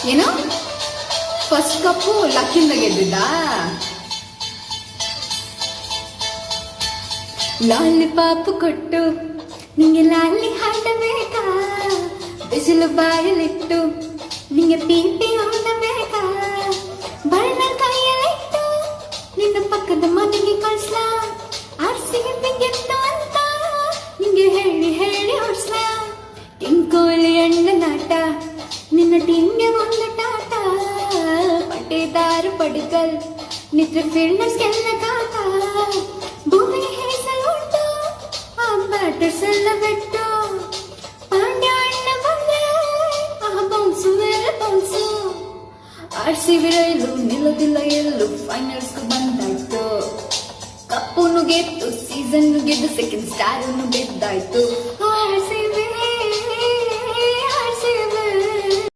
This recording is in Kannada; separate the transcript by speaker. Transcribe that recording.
Speaker 1: ಏನು ಫಸ್ಟ್ ಕಪ್ಪು ಲಕ್ಕಿಂದ ಗೆದ್ದಿದ್ದ. ಲಾಲಿಪಾಪ್ ಕೊಟ್ಟು ನಿಂಗೆ ಲಾಲಿ ಹಾಡಬೇಕಾ, ಬಿಸಿಲು ಬಾಯಲಿಟ್ಟು ನಿಂಗೆ ಪೀಪಿ ಹೊಂದಬೇಕಾ, ಬಣ್ಣ ಕೈಯಲ್ಲಿಟ್ಟು ನಿನ್ನ ಪಕ್ಕದ ಮನೆಗೆ ಕಳ್ಸ್ಲಾ, ಆರ್ಸಿಗೆ ಗೆದ್ದು ಅಂತ ನಿಂಗೆ ಹೇಳಿ ಹೇಳಿ ಹೊಡ್ಸ್ಲಾ, ಟಿಂಕೋಲಿ ಅಣ್ಣನಾಟ ನಿನ್ನ ಟೀಮ್ಗೆ ಒಂದು ಟಾಟ, ಪಟ್ಟೇದಾರು ಪಡಿಕಲ್ ನಿತ್ರ ಫೀಲ್ಡರ್ಸ್ಗೆಲ್ಲ ಕಾಟ, ಭೂಮಿ ಹೇಸಲ್ ಉಂಟು ಆ ಬ್ಯಾಟರ್ಸ್ ಎಲ್ಲ ಬೆಟ್ಟು, ಪಾಂಡ್ಯ ಅಣ್ಣ ಬಂದೆ ಆ ಬೌನ್ಸು ಮೇಲೆ ಬೌನ್ಸು, ಆರ್ಸಿಬಿ ರೈಲು ನಿಲ್ಲದಿಲ್ಲ ಎಲ್ಲೂ ಫೈನಲ್ಸ್ಗೂ ಬಂದಾಯ್ತು, ಕಪ್ಪುನು ಗೆದ್ದು ಸೀಸನ್ ಗೆದ್ದು ಸೆಕೆಂಡ್ ಸ್ಟಾರ್ ಗೆದ್ದಾಯ್ತು,